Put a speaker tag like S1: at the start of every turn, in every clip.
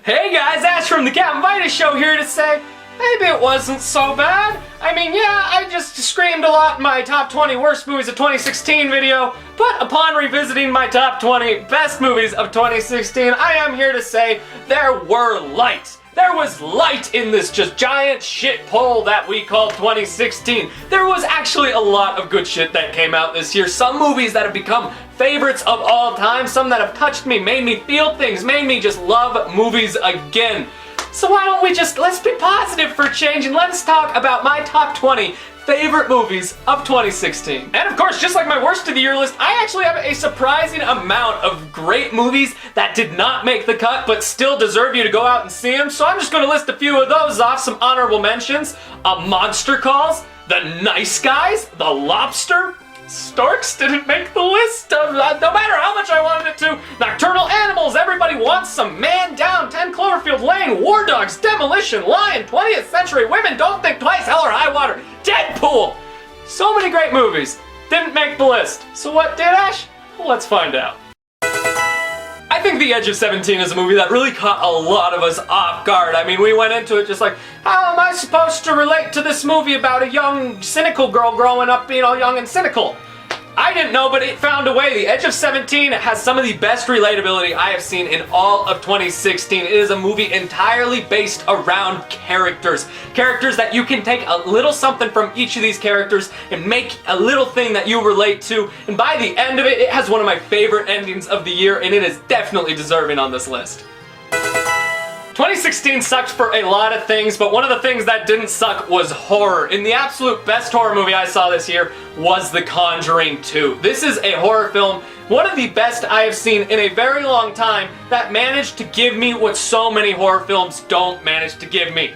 S1: Hey guys, Ash from the Captain Vitus Show here to say, maybe it wasn't so bad. I mean, yeah, I just screamed a lot in my top 20 worst movies of 2016 video, but upon revisiting my top 20 best movies of 2016, I am here to say there were lights. There was light in this just giant shit hole that we called 2016. There was actually a lot of good shit that came out this year. Some movies that have become favorites of all time, some that have touched me, made me feel things, made me just love movies again. So why don't we just, let's be positive for a change and let's talk about my top 20 favorite movies of 2016. And of course, just like my worst of the year list, I actually have a surprising amount of great movies that did not make the cut but still deserve you to go out and see them. So I'm just going to list a few of those off, some honorable mentions. Monster Calls, The Nice Guys, The Lobster, Storks didn't make the list, no matter how much I wanted it to. Nocturnal Animals, Everybody Wants Some, Man Down, 10 Cloverfield Lane, War Dogs, Demolition, Lion, 20th Century, Women Don't Think Twice, Hell or High Water, Deadpool. So many great movies didn't make the list. So what did, Ash? Well, let's find out. I think The Edge of 17 is a movie that really caught a lot of us off guard. I mean, we went into it just like, how am I supposed to relate to this movie about a young, cynical girl growing up being all young and cynical? I didn't know, but it found a way. The Edge of 17 has some of the best relatability I have seen in all of 2016. It is a movie entirely based around characters. Characters that you can take a little something from each of these characters and make a little thing that you relate to. And by the end of it, it has one of my favorite endings of the year, and it is definitely deserving on this list. 2016 sucked for a lot of things, but one of the things that didn't suck was horror. And the absolute best horror movie I saw this year was The Conjuring 2. This is a horror film, one of the best I have seen in a very long time, that managed to give me what so many horror films don't manage to give me.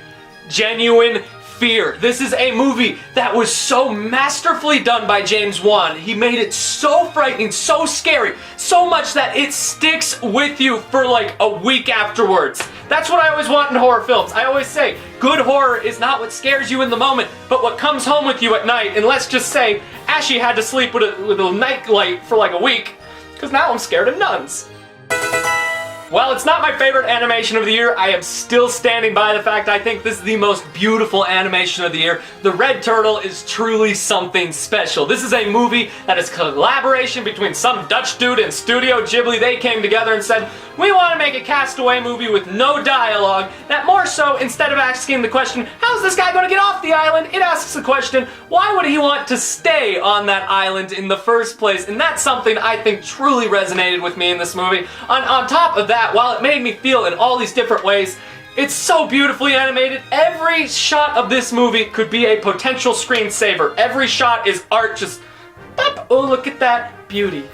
S1: Genuine fear. This is a movie that was so masterfully done by James Wan. He made it so frightening, so scary, so much that it sticks with you for like a week afterwards. That's what I always want in horror films. I always say, good horror is not what scares you in the moment, but what comes home with you at night. And let's just say, Ashy had to sleep with a night light for like a week, because now I'm scared of nuns. While it's not my favorite animation of the year, I am still standing by the fact I think this is the most beautiful animation of the year. The Red Turtle is truly something special. This is a movie that is a collaboration between some Dutch dude and Studio Ghibli. They came together and said, we want to make a castaway movie with no dialogue, that more so, instead of asking the question, how's this guy going to get off the island, it asks the question, why would he want to stay on that island in the first place? And that's something I think truly resonated with me in this movie. On top of that, while it made me feel in all these different ways, it's so beautifully animated. Every shot of this movie could be a potential screensaver. Every shot is art, just pop, oh look at that beauty.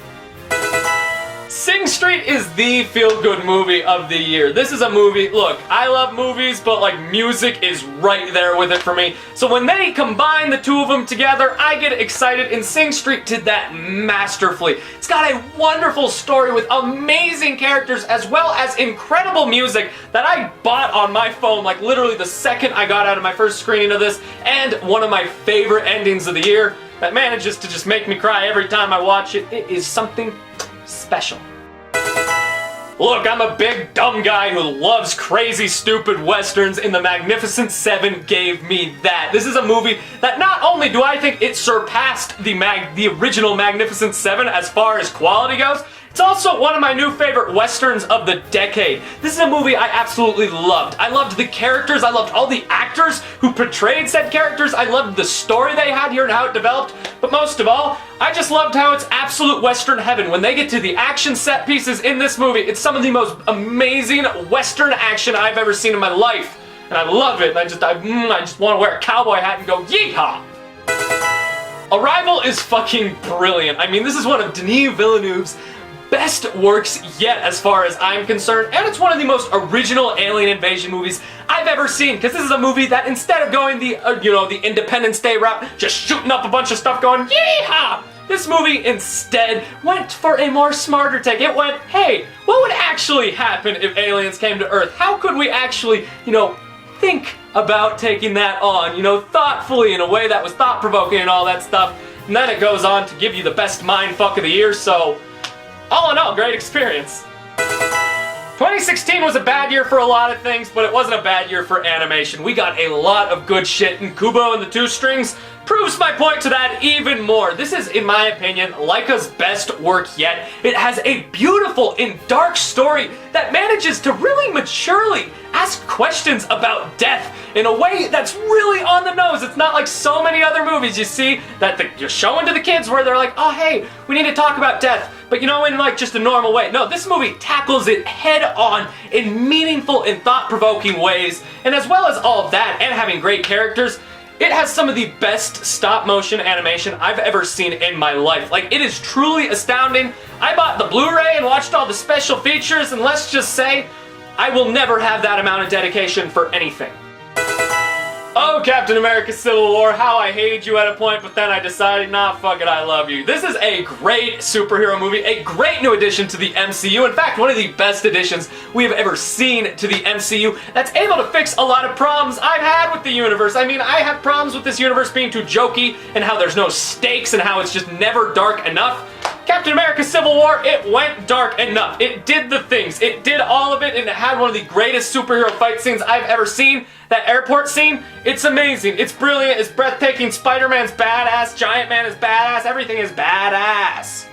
S1: Sing Street is the feel-good movie of the year. This is a movie, look, I love movies, but like music is right there with it for me. So when they combine the two of them together, I get excited, and Sing Street did that masterfully. It's got a wonderful story with amazing characters as well as incredible music that I bought on my phone like literally the second I got out of my first screening of this, and one of my favorite endings of the year that manages to just make me cry every time I watch it. It is something special. Look, I'm a big dumb guy who loves crazy stupid westerns, and The Magnificent Seven gave me that. This is a movie that not only do I think it surpassed the original Magnificent Seven as far as quality goes, it's also one of my new favorite westerns of the decade. This is a movie I absolutely loved. I loved the characters, I loved all the actors who portrayed said characters, I loved the story they had here and how it developed, but most of all, I just loved how it's absolute western heaven. When they get to the action set pieces in this movie, it's some of the most amazing western action I've ever seen in my life. And I love it, and I just want to wear a cowboy hat and go, yeehaw! Arrival is fucking brilliant. I mean, this is one of Denis Villeneuve's best works yet as far as I'm concerned, and it's one of the most original alien invasion movies I've ever seen, because this is a movie that instead of going the, the Independence Day route, just shooting up a bunch of stuff going, yeehaw! This movie instead went for a more smarter take. It went, hey, what would actually happen if aliens came to Earth? How could we actually, think about taking that on, thoughtfully in a way that was thought-provoking and all that stuff. And then it goes on to give you the best mindfuck of the year, so all in all, great experience. 2016 was a bad year for a lot of things, but it wasn't a bad year for animation. We got a lot of good shit, and Kubo and the Two Strings proves my point to that even more. This is, in my opinion, Laika's best work yet. It has a beautiful and dark story that manages to really maturely ask questions about death in a way that's really on the nose. It's not like so many other movies you see that you're showing to the kids where they're like, oh hey, we need to talk about death, but you know, in like just a normal way. No, this movie tackles it head on in meaningful and thought-provoking ways, and as well as all of that and having great characters, it has some of the best stop-motion animation I've ever seen in my life. Like, it is truly astounding. I bought the Blu-ray and watched all the special features, and let's just say, I will never have that amount of dedication for anything. Oh, Captain America Civil War, how I hated you at a point, but then I decided, nah, fuck it, I love you. This is a great superhero movie, a great new addition to the MCU. In fact, one of the best additions we have ever seen to the MCU that's able to fix a lot of problems I've had with the universe. I mean, I have problems with this universe being too jokey and how there's no stakes and how it's just never dark enough. Captain America Civil War, it went dark enough. It did the things. It did all of it, and it had one of the greatest superhero fight scenes I've ever seen. That airport scene, it's amazing. It's brilliant. It's breathtaking. Spider-Man's badass. Giant Man is badass. Everything is badass.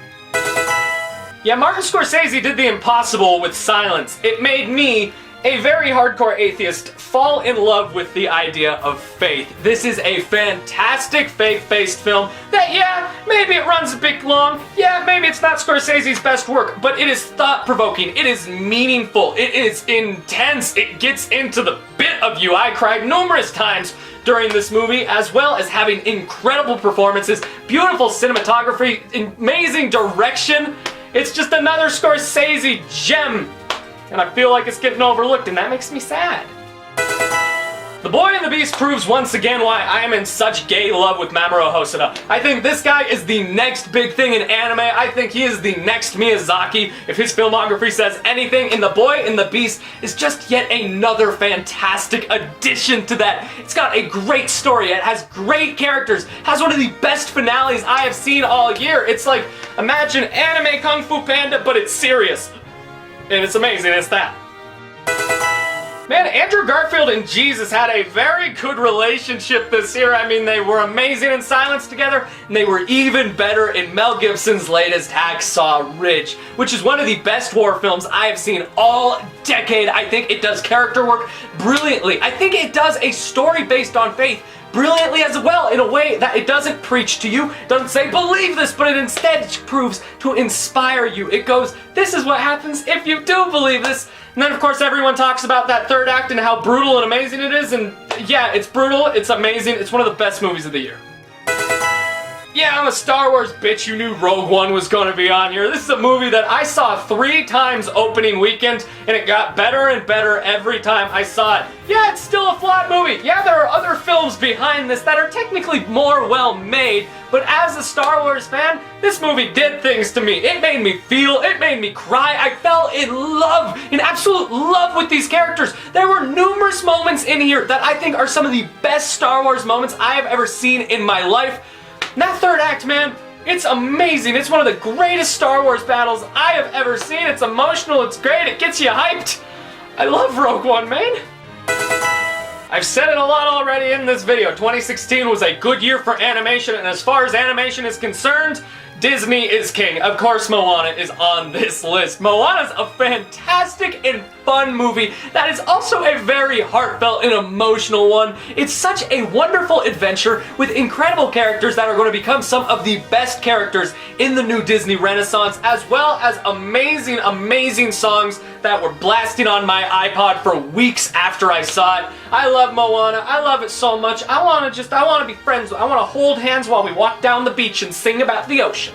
S1: Yeah, Martin Scorsese did the impossible with Silence. It made me, a very hardcore atheist, fall in love with the idea of faith. This is a fantastic faith-based film that, yeah, maybe it runs a bit long, yeah, maybe it's not Scorsese's best work, but it is thought-provoking, it is meaningful, it is intense, it gets into the bit of you. I cried numerous times during this movie, as well as having incredible performances, beautiful cinematography, amazing direction. It's just another Scorsese gem. And I feel like it's getting overlooked, and that makes me sad. The Boy and the Beast proves once again why I am in such gay love with Mamoru Hosoda. I think this guy is the next big thing in anime. I think he is the next Miyazaki. If his filmography says anything, and The Boy and the Beast is just yet another fantastic addition to that. It's got a great story, it has great characters, has one of the best finales I have seen all year. It's like, imagine anime Kung Fu Panda, but it's serious. And it's amazing, it's that. Man, Andrew Garfield and Jesus had a very good relationship this year. I mean, they were amazing in Silence together, and they were even better in Mel Gibson's latest Hacksaw Ridge, which is one of the best war films I have seen all decade. I think it does character work brilliantly. I think it does a story based on faith brilliantly as well, in a way that it doesn't preach to you, doesn't say believe this, but it instead proves to inspire you. It goes, this is what happens if you do believe this. And then of course everyone talks about that third act and how brutal and amazing it is, and yeah, it's brutal, it's amazing, it's one of the best movies of the year. Yeah, I'm a Star Wars bitch, you knew Rogue One was gonna be on here. This is a movie that I saw 3 times opening weekend, and it got better and better every time I saw it. Yeah, it's still a flawed movie. Yeah, there are other films behind this that are technically more well made, but as a Star Wars fan, this movie did things to me. It made me feel, it made me cry. I fell in love, in absolute love with these characters. There were numerous moments in here that I think are some of the best Star Wars moments I have ever seen in my life. And that third act, man, it's amazing. It's one of the greatest Star Wars battles I have ever seen. It's emotional, it's great, it gets you hyped. I love Rogue One, man. I've said it a lot already in this video. 2016 was a good year for animation, and as far as animation is concerned, Disney is king. Of course Moana is on this list. Moana's a fantastic and fun movie that is also a very heartfelt and emotional one. It's such a wonderful adventure with incredible characters that are going to become some of the best characters in the new Disney Renaissance, as well as amazing, amazing songs that were blasting on my iPod for weeks after I saw it. I love Moana. I love it so much. I want to be friends. I want to hold hands while we walk down the beach and sing about the ocean.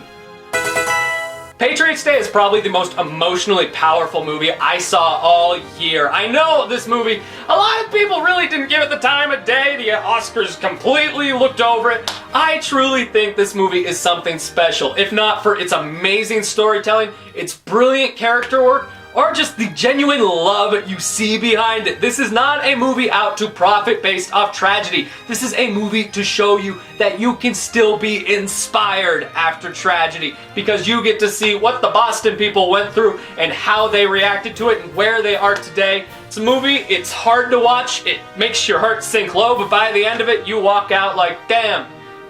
S1: Patriots Day is probably the most emotionally powerful movie I saw all year. I know this movie, a lot of people really didn't give it the time of day. The Oscars completely looked over it. I truly think this movie is something special, if not for its amazing storytelling, its brilliant character work, or just the genuine love you see behind it. This is not a movie out to profit based off tragedy. This is a movie to show you that you can still be inspired after tragedy, because you get to see what the Boston people went through and how they reacted to it and where they are today. It's a movie, it's hard to watch, it makes your heart sink low, but by the end of it, you walk out like, damn,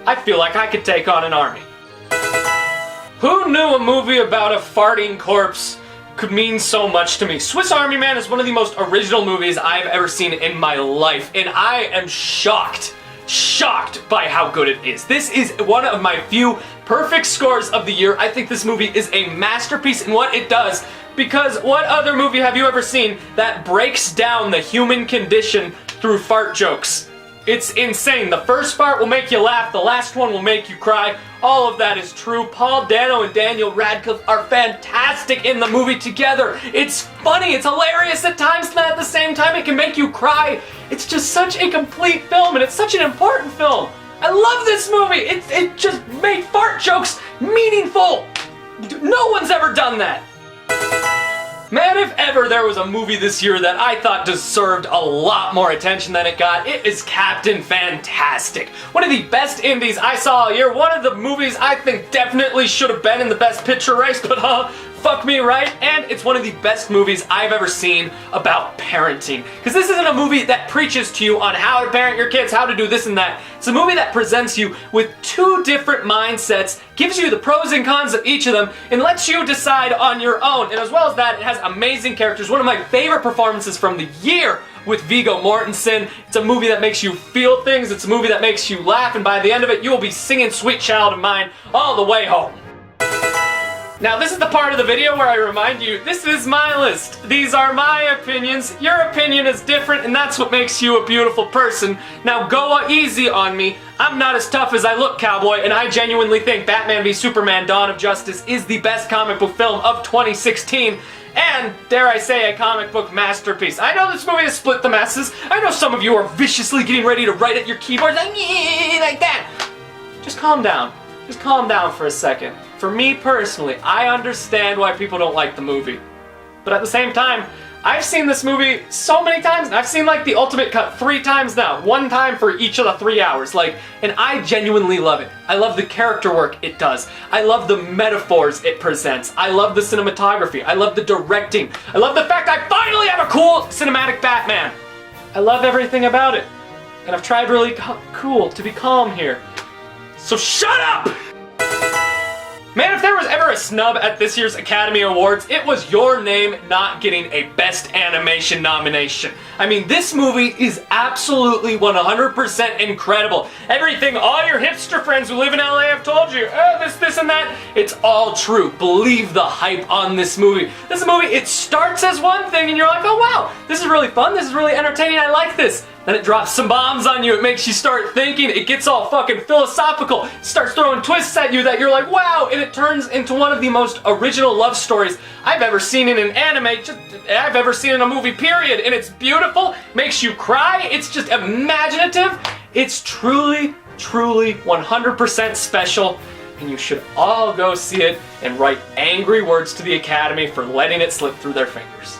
S1: I feel like I could take on an army. Who knew a movie about a farting corpse could mean so much to me? Swiss Army Man is one of the most original movies I've ever seen in my life, and I am shocked by how good it is. This is one of my few perfect scores of the year. I think this movie is a masterpiece in what it does, because what other movie have you ever seen that breaks down the human condition through fart jokes? It's insane. The first part will make you laugh, the last one will make you cry. All of that is true. Paul Dano and Daniel Radcliffe are fantastic in the movie together. It's funny, it's hilarious at times, and at the same time it can make you cry. It's just such a complete film, and it's such an important film. I love this movie. It just made fart jokes meaningful. No one's ever done that. Man, if ever there was a movie this year that I thought deserved a lot more attention than it got, it is Captain Fantastic. One of the best indies I saw all year, one of the movies I think definitely should have been in the Best Picture race, but fuck me right, and it's one of the best movies I've ever seen about parenting. Because this isn't a movie that preaches to you on how to parent your kids, how to do this and that. It's a movie that presents you with two different mindsets, gives you the pros and cons of each of them, and lets you decide on your own. And as well as that, it has amazing characters. One of my favorite performances from the year with Viggo Mortensen. It's a movie that makes you feel things, it's a movie that makes you laugh, and by the end of it, you will be singing Sweet Child of Mine all the way home. Now, this is the part of the video where I remind you, this is my list. These are my opinions. Your opinion is different, and that's what makes you a beautiful person. Now, go easy on me. I'm not as tough as I look, cowboy, and I genuinely think Batman v Superman: Dawn of Justice is the best comic book film of 2016. And, dare I say, a comic book masterpiece. I know this movie has split the masses. I know some of you are viciously getting ready to write at your keyboards like that. Just calm down. Just calm down for a second. For me personally, I understand why people don't like the movie. But at the same time, I've seen this movie so many times. I've seen like the Ultimate Cut 3 times now. 1 time for each of the 3 hours. And I genuinely love it. I love the character work it does. I love the metaphors it presents. I love the cinematography. I love the directing. I love the fact I finally have a cool cinematic Batman. I love everything about it. And I've tried really cool to be calm here. So shut up! Man, if there was ever a snub at this year's Academy Awards, it was Your Name not getting a Best Animation nomination. I mean, this movie is absolutely 100% incredible. Everything all your hipster friends who live in LA have told you, this and that, it's all true. Believe the hype on this movie. This movie, it starts as one thing and you're like, oh wow, this is really fun, this is really entertaining, I like this. Then it drops some bombs on you, it makes you start thinking, it gets all fucking philosophical, it starts throwing twists at you that you're like, wow, and it turns into one of the most original love stories I've ever seen in an anime, I've ever seen in a movie, period. And it's beautiful, makes you cry, it's just imaginative, it's truly, truly 100% special, and you should all go see it and write angry words to the Academy for letting it slip through their fingers.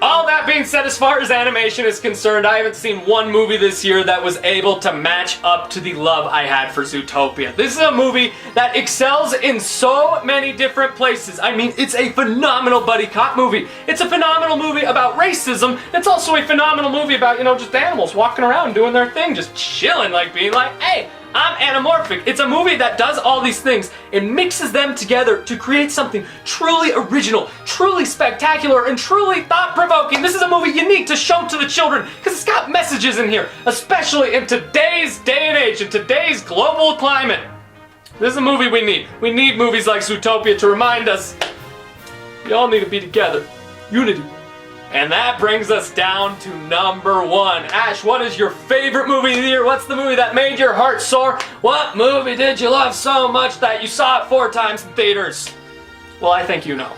S1: All that being said, as far as animation is concerned, I haven't seen one movie this year that was able to match up to the love I had for Zootopia. This is a movie that excels in so many different places. I mean, it's a phenomenal buddy cop movie. It's a phenomenal movie about racism. It's also a phenomenal movie about, just animals walking around doing their thing, just chilling, like being like, hey, I'm anamorphic. It's a movie that does all these things and mixes them together to create something truly original, truly spectacular, and truly thought-provoking. This is a movie you need to show to the children because it's got messages in here, especially in today's day and age, in today's global climate. This is a movie we need. We need movies like Zootopia to remind us we all need to be together. Unity. And that brings us down to number 1. Ash, what is your favorite movie of the year? What's the movie that made your heart soar? What movie did you love so much that you saw it 4 times in theaters? Well, I think you know.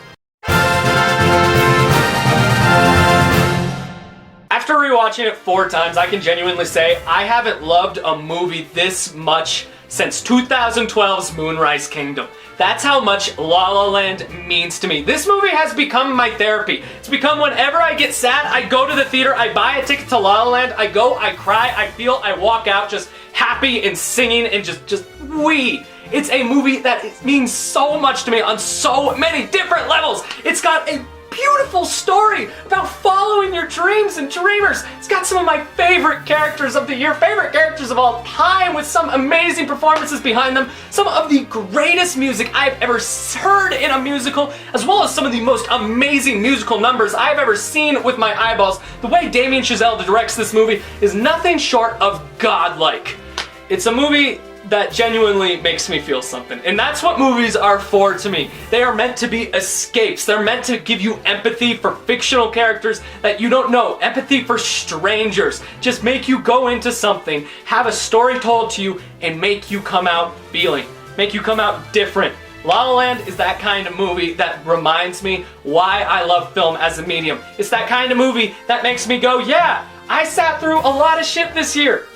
S1: After rewatching it 4 times, I can genuinely say I haven't loved a movie this much since 2012's Moonrise Kingdom. That's how much La La Land means to me. This movie has become my therapy. It's become whenever I get sad, I go to the theater, I buy a ticket to La La Land, I go, I cry, I feel, I walk out just happy and singing and just wee. It's a movie that means so much to me on so many different levels. It's got a beautiful story about following your dreams and dreamers. It's got some of my favorite characters of the year, favorite characters of all time, with some amazing performances behind them, some of the greatest music I've ever heard in a musical, as well as some of the most amazing musical numbers I've ever seen with my eyeballs. The way Damien Chazelle directs this movie is nothing short of godlike. It's a movie that genuinely makes me feel something. And that's what movies are for to me. They are meant to be escapes. They're meant to give you empathy for fictional characters that you don't know, empathy for strangers. Just make you go into something, have a story told to you, and make you come out feeling, make you come out different. La La Land is that kind of movie that reminds me why I love film as a medium. It's that kind of movie that makes me go, yeah, I sat through a lot of shit this year.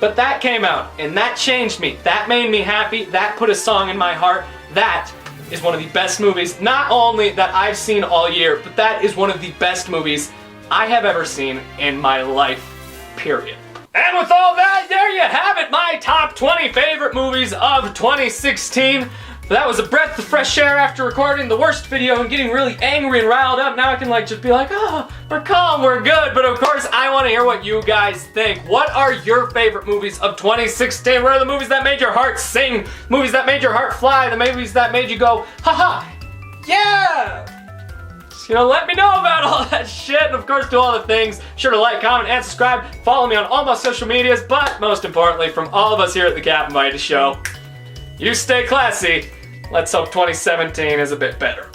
S1: But that came out, and that changed me. That made me happy. That put a song in my heart. That is one of the best movies, not only that I've seen all year, but that is one of the best movies I have ever seen in my life, period. And with all that, there you have it, my top 20 favorite movies of 2016. That was a breath of fresh air after recording the worst video and getting really angry and riled up. Now I can just be like, oh, we're calm, we're good. But of course, I want to hear what you guys think. What are your favorite movies of 2016? What are the movies that made your heart sing? Movies that made your heart fly? The movies that made you go, haha, yeah! Let me know about all that shit. And of course, do all the things. Be sure to like, comment, and subscribe. Follow me on all my social medias. But most importantly, from all of us here at the Captain Mighty Show, you stay classy. Let's hope 2017 is a bit better.